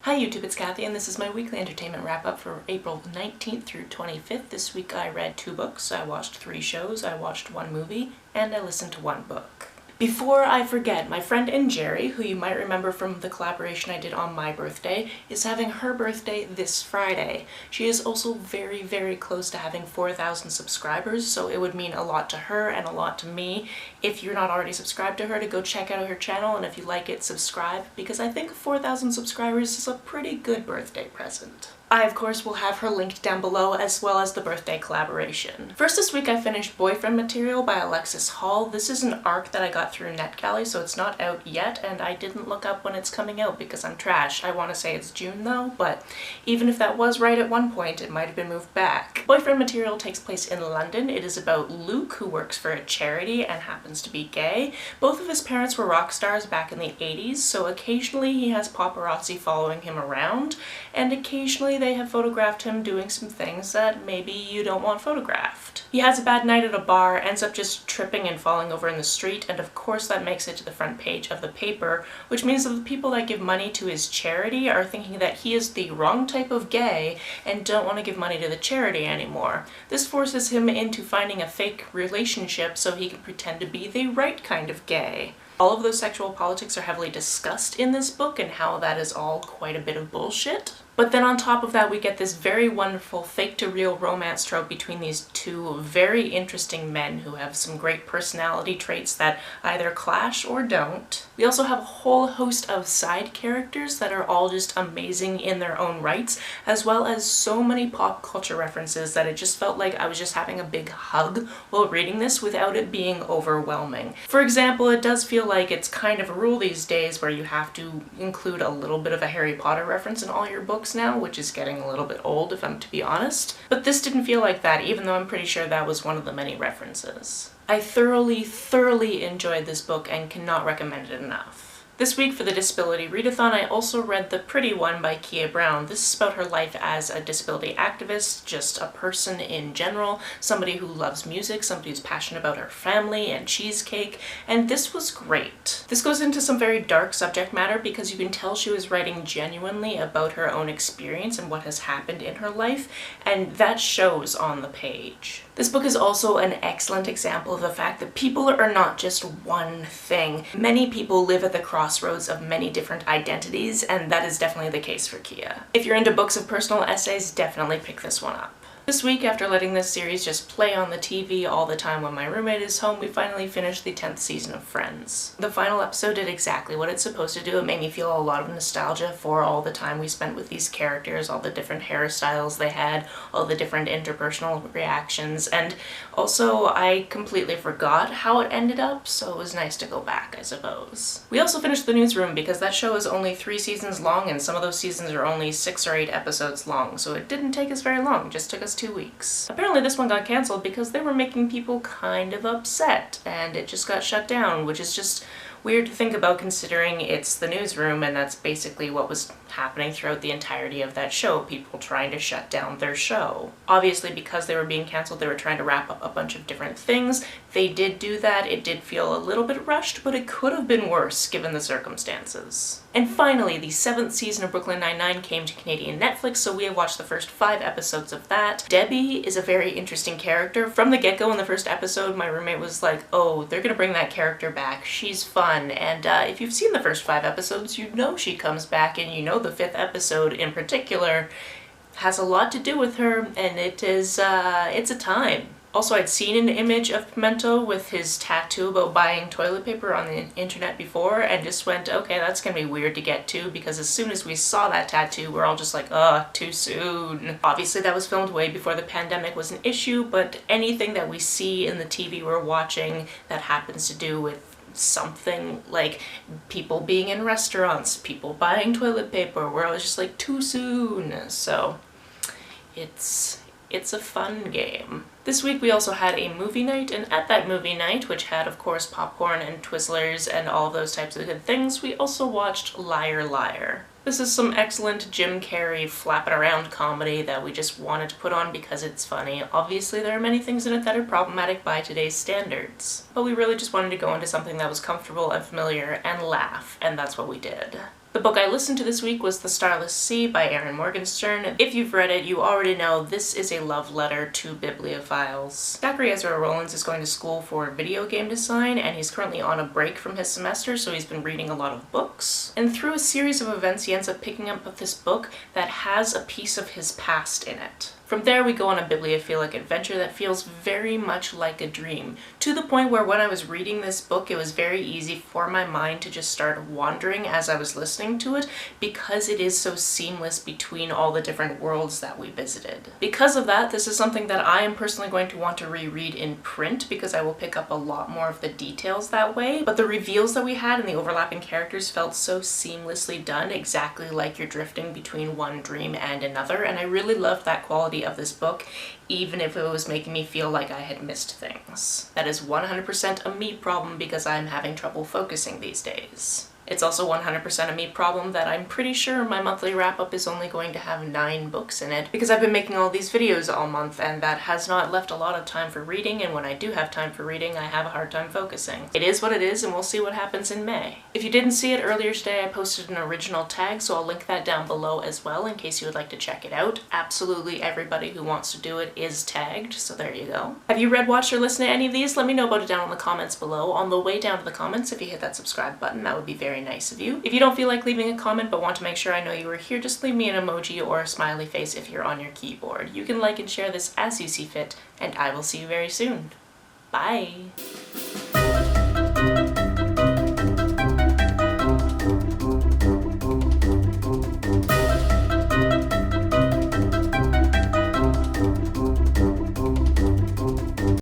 Hi YouTube, it's Kathy and this is my weekly entertainment wrap-up for April 19th through 25th. This week I read 2 books, I watched 3 shows, I watched 1 movie, and I listened to 1 book. Before I forget, my friend Jerry, who you might remember from the collaboration I did on my birthday, is having her birthday this Friday. She is also very, very close to having 4,000 subscribers, so it would mean a lot to her and a lot to me. If you're not already subscribed to her, to go check out her channel, and if you like it, subscribe, because I think 4,000 subscribers is a pretty good birthday present. I, of course, will have her linked down below, as well as the birthday collaboration. First this week I finished Boyfriend Material by Alexis. This is an arc that I got through NetGalley, so it's not out yet, and I didn't look up when it's coming out because I'm trash. I want to say it's June though, but even if that was right at one point, it might have been moved back. Boyfriend Material takes place in London. It is about Luke, who works for a charity and happens to be gay. Both of his parents were rock stars back in the 80s, so occasionally he has paparazzi following him around, and occasionally they have photographed him doing some things that maybe you don't want photographed. He has a bad night at a bar, ends up just tripping and falling over in the street, and of course that makes it to the front page of the paper, which means that the people that give money to his charity are thinking that he is the wrong type of gay and don't want to give money to the charity anymore. This forces him into finding a fake relationship so he can pretend to be the right kind of gay. All of those sexual politics are heavily discussed in this book and how that is all quite a bit of bullshit. But then on top of that we get this very wonderful fake-to-real romance trope between these 2 very interesting men who have some great personality traits that either clash or don't. We also have a whole host of side characters that are all just amazing in their own rights, as well as so many pop culture references that it just felt like I was just having a big hug while reading this without it being overwhelming. For example, it does feel like it's kind of a rule these days where you have to include a little bit of a Harry Potter reference in all your books now, which is getting a little bit old if I'm to be honest. But this didn't feel like that, even though I'm pretty sure that was one of the many references. I thoroughly enjoyed this book and cannot recommend it enough. This week for the Disability Readathon, I also read The Pretty One by Keah Brown. This is about her life as a disability activist, just a person in general, somebody who loves music, somebody who's passionate about her family and cheesecake, and this was great. This goes into some very dark subject matter because you can tell she was writing genuinely about her own experience and what has happened in her life, and that shows on the page. This book is also an excellent example of the fact that people are not just one thing. Many people live at the crossroads of many different identities, and that is definitely the case for Keah. If you're into books of personal essays, definitely pick this one up. This week, after letting this series just play on the TV all the time when my roommate is home, we finally finished the 10th season of Friends. The final episode did exactly what it's supposed to do. It made me feel a lot of nostalgia for all the time we spent with these characters, all the different hairstyles they had, all the different interpersonal reactions, and also I completely forgot how it ended up, so it was nice to go back, I suppose. We also finished The Newsroom because that show is only 3 seasons long, and some of those seasons are only 6 or 8 episodes long, so it didn't take us very long, it just took us 2 weeks. Apparently this one got cancelled because they were making people kind of upset, and it just got shut down, which is just weird to think about considering it's The Newsroom and that's basically what was happening throughout the entirety of that show, people trying to shut down their show. Obviously because they were being cancelled, they were trying to wrap up a bunch of different things. They did do that. It did feel a little bit rushed, but it could have been worse given the circumstances. And finally, the 7th season of Brooklyn Nine-Nine came to Canadian Netflix, so we have watched the first 5 episodes of that. Debbie is a very interesting character. From the get-go in the first episode, my roommate was like, oh, they're gonna bring that character back. She's fun. And if you've seen the first 5 episodes, you know she comes back, and you know the 5th episode in particular has a lot to do with her, and it is, it's a time. Also, I'd seen an image of Pimento with his tattoo about buying toilet paper on the internet before and just went, okay, that's gonna be weird to get to, because as soon as we saw that tattoo, we're all just like, ugh, too soon. Obviously that was filmed way before the pandemic was an issue, but anything that we see in the TV we're watching that happens to do with something like people being in restaurants, people buying toilet paper, we're always just like, too soon. So it's a fun game. This week we also had a movie night, and at that movie night, which had of course popcorn and Twizzlers and all of those types of good things, we also watched Liar Liar. This is some excellent Jim Carrey flapping around comedy that we just wanted to put on because it's funny. Obviously there are many things in it that are problematic by today's standards, but we really just wanted to go into something that was comfortable and familiar and laugh, and that's what we did. The book I listened to this week was The Starless C by Erin Morgenstern. If you've read it, you already know this is a love letter to bibliophiles. Zachary Ezra Rollins is going to school for video game design, and he's currently on a break from his semester, so he's been reading a lot of books. And through a series of events, he ends up picking up this book that has a piece of his past in it. From there, we go on a bibliophilic adventure that feels very much like a dream, to the point where when I was reading this book, it was very easy for my mind to just start wandering as I was listening to it, because it is so seamless between all the different worlds that we visited. Because of that, this is something that I am personally going to want to reread in print, because I will pick up a lot more of the details that way. But the reveals that we had and the overlapping characters felt so seamlessly done, exactly like you're drifting between one dream and another, and I really loved that quality of this book, even if it was making me feel like I had missed things. That is 100% a me problem because I'm having trouble focusing these days. It's also 100% a me problem that I'm pretty sure my monthly wrap-up is only going to have 9 books in it, because I've been making all these videos all month and that has not left a lot of time for reading, and when I do have time for reading, I have a hard time focusing. It is what it is, and we'll see what happens in May. If you didn't see it earlier today, I posted an original tag, so I'll link that down below as well in case you would like to check it out. Absolutely everybody who wants to do it is tagged, so there you go. Have you read, watched, or listened to any of these? Let me know about it down in the comments below. On the way down to the comments, if you hit that subscribe button, that would be very nice of you. If you don't feel like leaving a comment but want to make sure I know you were here, just leave me an emoji or a smiley face if you're on your keyboard. You can like and share this as you see fit, and I will see you very soon. Bye!